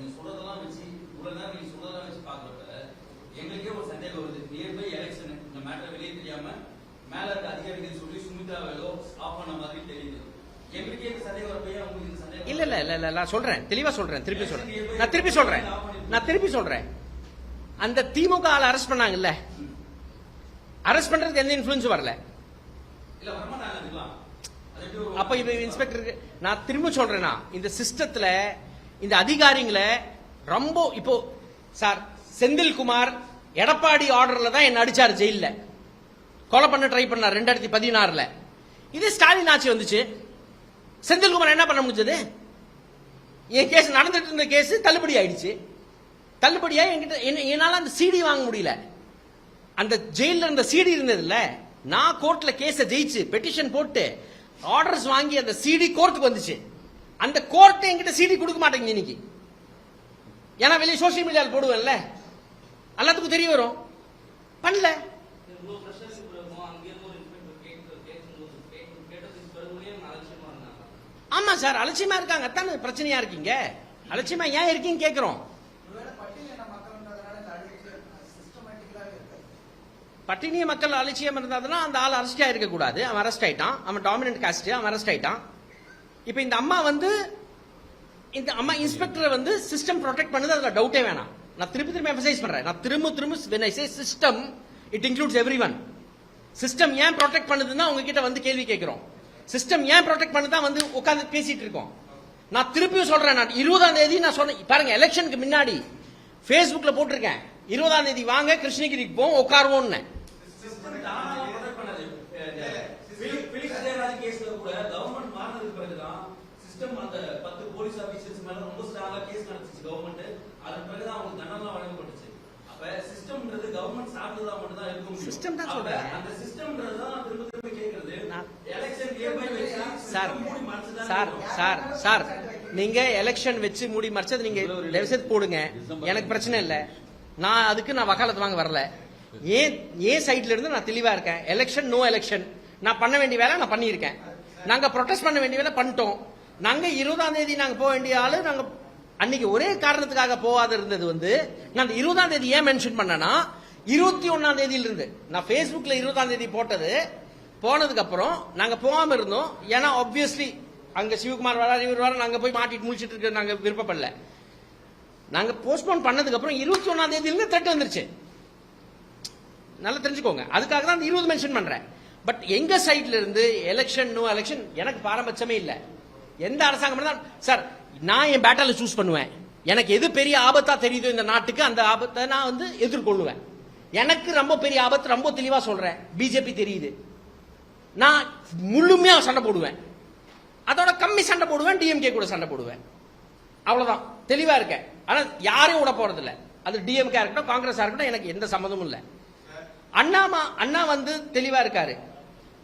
நீங்க சொல்றதெல்லாம் வச்சு இவ்வளவு நேரம் நீங்க சொல்றதெல்லாம் வச்சு பாக்குறப்ப எங்களுக்கே ஒரு சந்தேகம் வருது. நியர்பை எலெக்ஷன் இந்த மேட்டர் வெளியே தெரியாம மேல இருக்க அதிகாரிகள் சொல்லி சுமித்ரா ஏதோ ஸ்டாப் பண்ண மாதிரி தெரியுது. எங்களுக்கே இந்த சந்தேகம் வரப்ப உங்களுக்கு சந்தேகம் இல்ல இல்ல இல்ல இல்ல நான் சொல்றேன், தெளிவா சொல்றேன், திருப்பி சொல்றேன். அந்த திமுக ஆளை அரெஸ்ட் பண்ணாங்கல்ல, அரெஸ்ட் பண்றதுக்கு எந்த இன்ஃபுளுன்ஸும் வரல. அப்ப இது இன்ஸ்பெக்டருக்கு நான் திரும்ப சொல்றேன்னா, இந்த சிஸ்டத்துல இந்த அதிகாரிகளை ரொம்ப இப்போ சார் செந்தில்குமார் எடப்பாடி ஆர்டர்ல தான் என்ன அடிச்சாரு ஜெயில, கொலை பண்ண ட்ரை பண்ணார் 2016. இது ஸ்டாலின் ஆட்சி வந்துச்சு, செந்தில்குமார் என்ன பண்ண முடிஞ்சது? என் கேஸ் நடந்துட்டு இருந்த கேஸ் தள்ளுபடி ஆயிடுச்சு. தள்ளுபடியா என்கிட்ட என்னால அந்த சிடி வாங்க முடியல. அந்த ஜெயில இருந்த சிடி இருந்ததுல, நான் கோர்ட்ல கேஸ ஜெயிச்சு பெட்டிஷன் போட்டு ஆர்டர்ஸ் வாங்கி அந்த சிடி கோர்ட்டுக்கு வந்துச்சு. அந்த கோர்ட் என்கிட்ட சிடி கொடுக்க மாட்டேங்குது இன்னைக்கு. ஏன்னா வெளியே சோசியல் மீடியாவில் போடுவேன்ல, எல்லாத்துக்கும் தெரிய வரும். பண்ணல. ஆமா சார், அலட்சியமா இருக்காங்க. அத்தான பிரச்சனையா இருக்கீங்க. அலட்சியமா ஏன் இருக்கீங்க கேக்குறோம். பட்டினிய மக்கள் அலட்சியம் இருந்ததுன்னா அந்த ஆள் அரெஸ்ட் ஆயிருக்க கூடாது. அவன் அரெஸ்ட் ஆயிட்டான். அவன் டாமினன்ட் காஸ்ட், அவன் அரெஸ்ட் ஆயிட்டான். இப்ப இந்த அம்மா இந்த அம்மா இன்ஸ்பெக்டர் சிஸ்டம் ப்ரொடெக்ட் பண்ணது, அதுல டவுட்டே வேணாம். நான் திரும்ப எம்பசைஸ் பண்றேன். நான் திரும்ப when I say system, it includes everyone. System ஏன் ப்ரொடெக்ட் பண்ணுதுன்னா உங்ககிட்ட கேள்வி கேட்கிறோம். சிஸ்டம் ஏன் ப்ரொடெக்ட் பண்ணுதான் உட்கார்ந்து பேசிட்டு இருக்கோம். நான் திருப்பியும் சொல்றேன், நான் 20ஆம் தேதி நான் சொன்னேன் பாருங்க, எலெக்ஷனுக்கு முன்னாடி Facebookல போட்டிருக்கேன், 20ஆம் தேதி வாங்க கிருஷ்ணகிரிக்கு போவோம் உட்காருவோம்னு. சிஸ்டம் தான் சொல்றேன். சார் நீங்க எலெக்ஷன் வச்சு மூடி மறைச்சது நீங்க தயவுசெய்து போடுங்க, எனக்கு பிரச்சனை இல்லை. நான் அதுக்கு வக்காலத்து வாங்க வரல. ஏன் சைட்ல இருந்து நான் தெளிவா இருக்கேன். எலெக்ஷன் நோ எலெக்ஷன், நான் பண்ண வேண்டிய வேலை நான் பண்ணியிருக்கேன். நாங்க ப்ரொடெஸ்ட் பண்ண வேண்டிய வேலை பண்ணிட்டோம். நாங்க 20ஆம் தேதி நாங்க போக வேண்டிய ஆளு. நாங்க அன்னைக்கு ஒரே காரணத்துக்காக போகாத இருந்தது நான் 20ஆம் தேதி ஏன் மென்ஷன் பண்ணனா, 21ஆம் தேதியில இருந்து நான் Facebookல 20ஆம் தேதி போனதுக்கு அப்புறம் நாங்க போகாம இருந்தோம். ஏன்னா ஆப்வியஸ்லி அங்க சிவகுமார் வராரு, இவர் வர, நாங்க போய் மாட்டிட்டு முடிச்சிட்டு இருக்க நாங்க விருப்பப்படல. நாங்க போஸ்ட்போன் பண்ணதுக்கு அப்புறம் 21ஆம் தேதியில த்ரெட் வந்துருச்சு. நல்லா தெரிஞ்சுக்கோங்க. அதுக்காக தான் 20 மென்ஷன் பண்றேன். பட் எங்க சைட்ல இருந்து எலெக்ஷன் நோ எலெக்ஷன் எனக்கு பாரபட்சமே இல்ல. எந்த அரசாங்கம் தான் சார், நான் என் பேட்டல சூஸ் பண்ணுவேன். எனக்கு எது பெரிய ஆபத்தா தெரியுதோ இந்த நாட்டுக்கு, அந்த ஆபத்தை நான் எதிர்கொள்ளுவேன். எனக்கு ரொம்ப பெரிய ஆபத்து, ரொம்ப தெளிவா சொல்றேன், பிஜேபி தெரியுது. நான் முழுமையா சண்டை போடுவேன். அதோட கம்மி சண்டை போடுவேன், டிஎம்கே கூட சண்டை போடுவேன். அவ்வளவுதான், தெளிவா இருக்கேன். ஆனா யாரையும் விட போறது இல்ல. அது டிஎம்கே இருக்கட்டும், காங்கிரஸா இருக்கட்டும், எனக்கு எந்த சம்மந்தமும் இல்ல. அண்ணா தெளிவா இருக்காரு.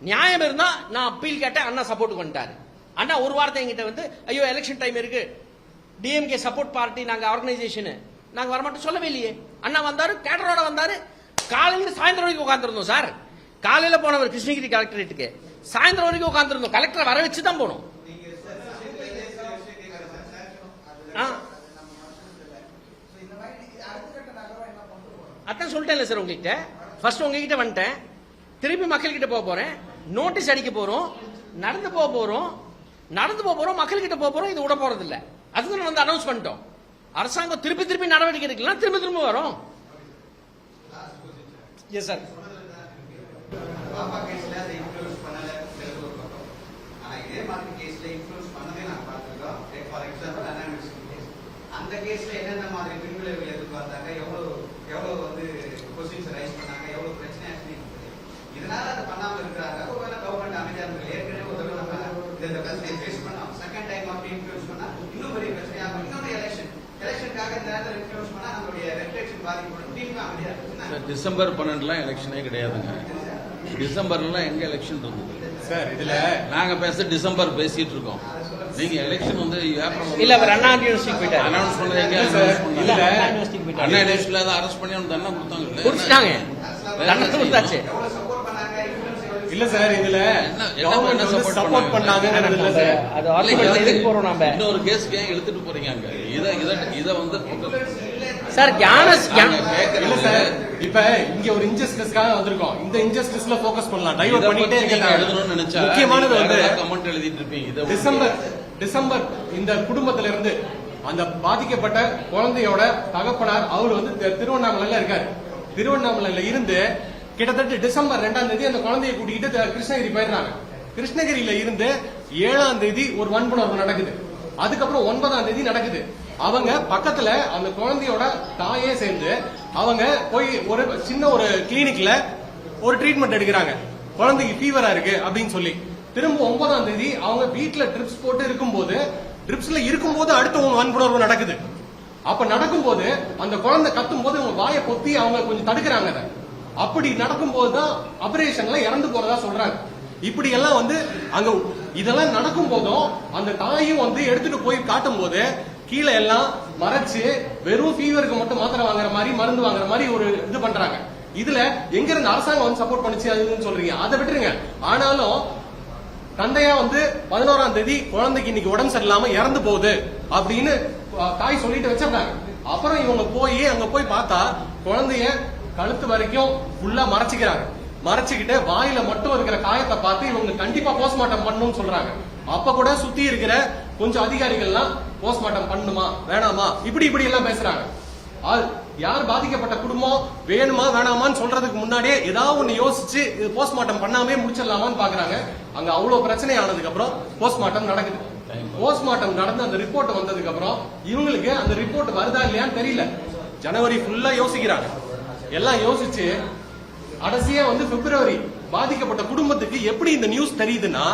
நியாயம் இருந்தா நான் அப்பீல் கேட்டேன், அண்ணா சப்போர்ட் பண்ணிட்டாரு. அண்ணா ஒரு வார்த்தை என்கிட்ட ஐயோ எலெக்ஷன் டைம் இருக்கு, டிஎம்கே சப்போர்ட் பார்ட்டி நாங்க ஆர்கனைசேஷன் நாங்க வரமாட்டோம் சொல்லவே இல்லையே. அண்ணா வந்தாரு, கேடரோட வந்தாரு. காலையில சாயந்தரம் வரைக்கும் உட்காந்துருந்தோம் சார். காலையில போனவர் கிருஷ்ணகிரி கலெக்டரேட்டுக்கு, சாயந்தரம் வரைக்கும் உட்காந்துருந்தோம். கலெக்டரை வர வச்சு தான் போனோம். அதான் சொல்லிட்டேன்ல சார் உங்ககிட்ட. ஃபர்ஸ்ட் உங்ககிட்ட வந்துட்டேன், திருப்பி மக்கள் கிட்ட போக போறேன், நோட்டீஸ் அடிக்க போறோம், நடந்து போக போறோம், மக்கள் கிட்ட போக போறோம். இது விட போறது இல்ல. அதுதான் நான் அனௌன்ஸ் பண்ணிட்டோம். அரசாங்கம் திருப்பி நடவடிக்கை எடுக்கலாம், திரும்ப வரும். Yes sir. அந்த கேஸ்ல என்னென்ன மாதிரி பின்விளைவுகள் எதிர்பார்த்தாங்க, எவ்வளவு கொஸ்டின்ஸ் ரைஸ் பண்ணாங்க, எவ்வளவு பிரச்சனை இதனால அதை பண்ணாம இருக்கிறாங்க. ஒருவேளை கவர்மெண்ட் அமைதியா இருக்கு, ஏற்கனவே ஒரு தடவை நம்ம இந்த பிரச்சனையை ஃபேஸ் பண்ணோம். செகண்ட் டைம் அப்படி இன்ஃபுளுன்ஸ் பண்ணா இன்னும் பெரிய பிரச்சனையாகும். இன்னொரு எலெக்ஷனுக்காக இந்த நேரத்தில் இன்ஃபுளுன்ஸ் பண்ணா நம்மளுடைய ரெஃப்ளெக்ஷன் பாதிக்கப்படும். டீமும் அமைதியா இருக்கு. டிசம்பர் 12 எலெக்ஷனே கிடையாதுங்க. டிசம்பர்லாம் எங்க எலெக்ஷன் இருந்தது சார்? இதுல நாங்க டிசம்பர் பேசிட்டு இருக்கோம். நீங்க எலெக்ஷன் ஏப்ரல் இல்ல, அவர் அண்ணா யூனிவர்சிட்டிக்கு போயிட்டாரு. அனௌன்ஸ் பண்ணது எங்க அண்ணா யூனிவர்சிட்டில தான் அரெஸ்ட் பண்ணி தண்டனை கொடுத்தாங்க. குடிச்சிட்டாங்க, தண்டனை கொடுத்தாச்சு. இல்ல இல்ல சார் இதுல என்ன கவர்மெண்ட் வந்து support சப்போர்ட் பண்ணாங்கங்கிறது இல்ல சார். அது ஆர்குமெண்ட் எதுக்கு போறோம் நம்ம? இன்னொரு கேஸ்க்கு ஏன் இழுத்துட்டு போறீங்க அங்க? இத வந்து சார் இல்ல சார் இப்ப இங்க ஒரு இன்ஜஸ்டிஸ்க்காக வந்திருக்கோம். இந்த இன்ஜஸ்டிஸ்ல போக்கஸ் பண்ணலாம், டைவர்ட் பண்ணிட்டே இருக்க எழுதணும்னு நினைச்சா முக்கியமானது வந்து கமெண்ட் எழுதிட்டு இருப்பீங்க. டிசம்பர் இந்த குடும்பத்துல இருந்து அந்த பாதிக்கப்பட்ட குழந்தையோட தகப்பனார் அவர் வந்து திருவண்ணாமலையில இருக்காரு. திருவண்ணாமலையில இருந்து கிட்டத்தட்ட டிசம்பர் 2ஆம் தேதி அந்த குழந்தையை கூட்டிக்கிட்டு கிருஷ்ணகிரி போயிடுறாங்க. கிருஷ்ணகிரியில இருந்து 7ஆம் தேதி ஒரு வன்புணர்வு நடக்குது. அதுக்கப்புறம் 9ஆம் தேதி நடக்குது. அவங்க பக்கத்துல அந்த குழந்தையோட தாயே சேர்ந்து அவங்க போய் ஒரு சின்ன ஒரு கிளினிக்ல ஒரு ட்ரீட்மெண்ட் எடுக்கிறாங்க. குழந்தைக்கு ஃபீவரா இருக்கு அப்படின்னு சொல்லி திரும்ப 9ஆம் தேதி அவங்க வீட்டுல ட்ரிப்ஸ் போட்டு இருக்கும்போது ட்ரிப்ஸ்ல இருக்கும்போது அடுத்த வன்புணர்வு நடக்குது. அப்ப நடக்கும்போது அந்த குழந்தை கத்தும் போது அவங்க வாயை பொத்தி அவங்க கொஞ்சம் தடுக்கிறாங்க. அதை அப்படி நடக்கும்போது தான் ஆபரேஷன்ல இறந்து போறதா சொல்றாங்க. இப்படி எல்லாம் வந்து அங்க இதெல்லாம் நடக்கும் போதும் அந்த தாயும் வந்து எடுத்துட்டு போய் காட்டும் போது கீழே எல்லாம் மறைச்சு வெறும் ஃபீவருக்கு மட்டும் மாத்திரை வாங்குற மாதிரி மருந்து வாங்குற மாதிரி ஒரு இது பண்றாங்க. இதுல எங்க இருந்து அரசாங்கம் வந்து சப்போர்ட் பண்ணுச்சு அதுன்னு சொல்றீங்க, அதை விட்டுருங்க. ஆனாலும் தந்தையா வந்து 11ஆம் தேதி குழந்தைக்கு இன்னைக்கு உடம்பு சரியில்லாம இறந்து போகுது அப்படின்னு தாய் சொல்லிட்டு வச்சிருந்தாங்க. அப்புறம் இவங்க போய் அங்க போய் பார்த்தா குழந்தைய கழுத்து வரைக்கும் ஃபுல்லா மறைச்சிக்கிறாங்க. மறைச்சுக்கிட்டு வாயில மட்டும் இருக்கிற காயத்தை பார்த்து இவங்க கண்டிப்பா போஸ்ட்மார்ட்டம் பண்ணணும்னு சொல்றாங்க. அப்ப கூட சுத்தி இருக்கிற கொஞ்சம் அதிகாரிகள்லாம் போஸ்ட்மார்ட்டம் பண்ணணுமா வேணாமா இப்படி எல்லாம் பேசுறாங்க. யார் பாதிக்கப்பட்ட குடும்பம் வேணுமா வேணாமான்னு சொல்றதுக்கு முன்னாடியே ஏதாவது ஒண்ணு யோசிச்சு போஸ்ட்மார்ட்டம் பண்ணாமே முடிச்சிடலாமான்னு பாக்குறாங்க. அங்க அவ்வளவு பிரச்சனை ஆனதுக்கு அப்புறம் போஸ்ட்மார்ட்டம் நடக்குது. போஸ்ட்மார்ட்டம் நடந்து அந்த ரிப்போர்ட் வந்ததுக்கு அப்புறம் இவங்களுக்கு அந்த ரிப்போர்ட் வருதா இல்லையான்னு தெரியல. ஜனவரி ஃபுல்லா யோசிக்கிறாங்க. எல்லாம் யோசிச்சு கடைசியா வந்து பிப்ரவரி பாதிக்கப்பட்ட குடும்பத்துக்கு எப்படி இந்த நியூஸ் தெரியுதுன்னா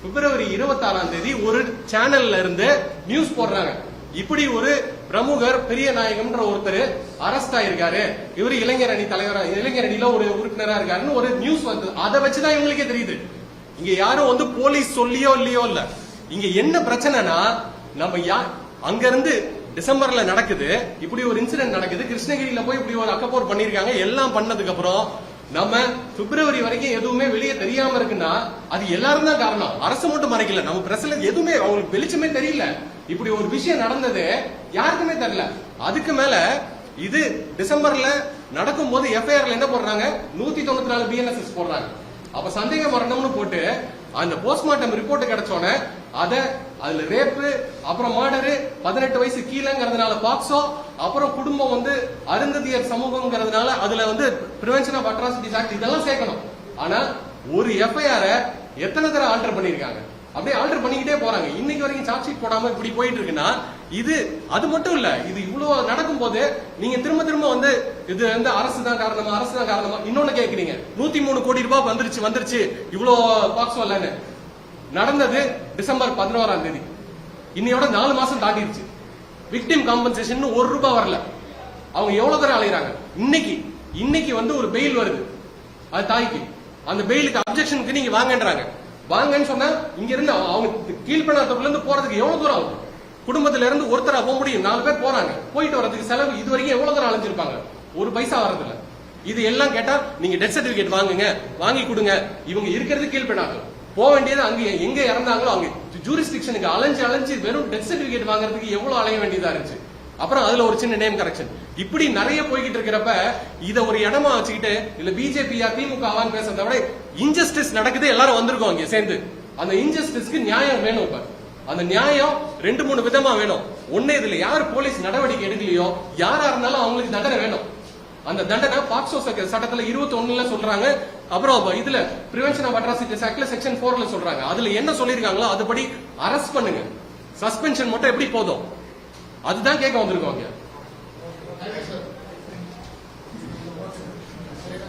பிப்ரவரி 26ஆம் தேதி ஒரு சேனல்ல இருந்து நியூஸ் போடுறாங்க. இப்படி ஒரு பிரமுகர் பெரிய நாயகம்ன்ற ஒருத்தர் அரெஸ்ட் ஆயிருக்காரு, இவரு இளைஞர் அணி தலைவர், இளைஞர் அணியில ஒரு உறுப்பினரா இருக்காருன்னு ஒரு நியூஸ் வந்து அதை வச்சுதான் இவங்களுக்கே தெரியுது. இங்க யாரும் வந்து போலீஸ் சொல்லியோ இல்லையோ இல்ல. இங்க என்ன பிரச்சனைனா நம்ம அங்க இருந்து டிசம்பர்ல நடக்குது, இப்படி ஒரு இன்சிடென்ட் நடக்குது, கிருஷ்ணகிரியில போய் இப்படி ஒரு அக்கப்போர் பண்ணிருக்காங்க. எல்லாம் பண்ணதுக்கு அப்புறம் நம்ம பிப்ரவரி வரைக்கும் எதுவுமே வெளியே தெரியாம இருக்குன்னா அது எல்லாரும் தான் காரணம். அரசு மட்டும் மறைக்கல, நம்ம பிரஸ்ல எதுவுமே அவங்களுக்கு வெளிச்சமே தெரியல. இப்படி ஒரு விஷயம் நடந்தது யாருக்குமே தெரியல. அதுக்கு மேல இது டிசம்பர்ல நடக்கும் போது எஃப்ஐஆர்ல என்ன போடுறாங்க, 194 BNSS போடுறாங்க. அப்ப சந்தேக மரணம்னு போட்டு அந்த போஸ்ட்மார்ட்டம் ரிப்போர்ட் கிடைச்சோன்னே அதுல ரேப்பு, அப்புறம் மர்டரு, 18 வயசு கீழங்கிறதுனால பாக்ஸோ, அப்புறம் குடும்பம் வந்து அருந்ததியர் சமூகம்ங்கிறதுனால அதுல வந்து பிரிவென்ஷன் ஆஃப் அட்ராசிட்டிஸ் ஆக்ட் இதெல்லாம் சேர்க்கணும். ஆனா ஒரு எஃப்ஐஆர் எத்தனை தடவை ஆல்டர் பண்ணிருக்காங்க, அப்படியே ஆல்டர் பண்ணிக்கிட்டே போறாங்க. இன்னைக்கு வரைக்கும் சார்ஜ் ஷீட் போடாம இப்படி போயிட்டு இருக்குன்னா இது அது மட்டும் இல்ல. இது இவ்வளவு நடக்கும் போது நீங்க திரும்ப வந்து இது வந்து அரசு தான் காரணமா இன்னொன்னு கேக்குறீங்க. 103 கோடி ரூபாய் வந்துருச்சு இவ்வளவு பாக்ஸோ இல்லன்னு. நடந்தது டிசம்பர் 11ஆம் தேதி. இன்னையோட 4 மாசம் தாண்டிடுச்சு. விக்டிம் காம்பன்சேஷன் 1 ரூபாய் வரல. அவங்க எவ்வளவு தூரம் அலைகிறாங்க. இன்னைக்கு வந்து ஒரு பெயில் வருது அது தாய்க்கு. அந்த பெயிலுக்கு அப்செக்ஷனுக்கு நீங்க வாங்கன்றாங்க. வாங்கன்னு சொன்னா இங்க இருந்து அவங்க கீழ்பண்ணாத்தூர்ல இருந்து போறதுக்கு எவ்வளவு தூரம் ஆகும்? குடும்பத்துல இருந்து ஒருத்தரா போக முடியும், 4 பேர் போறாங்க. போயிட்டு வரதுக்கு செலவு இது வரைக்கும் எவ்வளவு தூரம் அலைஞ்சிருப்பாங்க? ஒரு பைசா வரதில்ல. இது எல்லாம் கேட்டா நீங்க டெத் சர்டிபிகேட் வாங்கி கொடுங்க. இவங்க இருக்கிறது கீழ்பண்ணாத்தூர், போக வேண்டியது அங்க எங்க இறந்தாங்களோ அங்க ஜூரிஸ்டிக்ஷனுக்கு அலைஞ்சு வெறும் டெத் சர்டிபிகேட் வாங்குறதுக்கு எவ்வளவு அலைய வேண்டியதா இருந்துச்சு. அப்புறம் அதுல ஒரு சின்ன நேம் கரெக்ஷன் இப்படி நிறைய போய்கிட்டு இருக்கிறப்ப இத ஒரு இடமா வச்சுக்கிட்டு இல்ல பிஜேபியா திமுகவான்னு பேசுறத விட இன்ஜஸ்டிஸ் நடக்குது, எல்லாரும் வந்திருக்கோம் இங்க சேர்ந்து. அந்த இன்ஜஸ்டிஸ்க்கு நியாயம் வேணும். இப்ப அந்த நியாயம் 2-3 விதமா வேணும். ஒண்ணு, இதுல யார் போலீஸ் நடவடிக்கை எடுக்கலையோ யாரா இருந்தாலும் அவங்களுக்கு தண்டனை வேணும். அந்த தண்டனை பாக்ஸோ சட்டத்துல 21ல சொல்றாங்க. அப்புறம் இதுல பிரிவென்ஷன் ஆஃப் அட்ராசிட்டிஸ் ஆக்ட்ல செக்ஷன் 4ல சொல்றாங்க. அதுல என்ன சொல்லிருக்காங்களோ அதுபடி அரெஸ்ட் பண்ணுங்க. சஸ்பென்ஷன் மட்டும் எப்படி போதும் அதுதான் கேட்க வந்திருக்கோம்.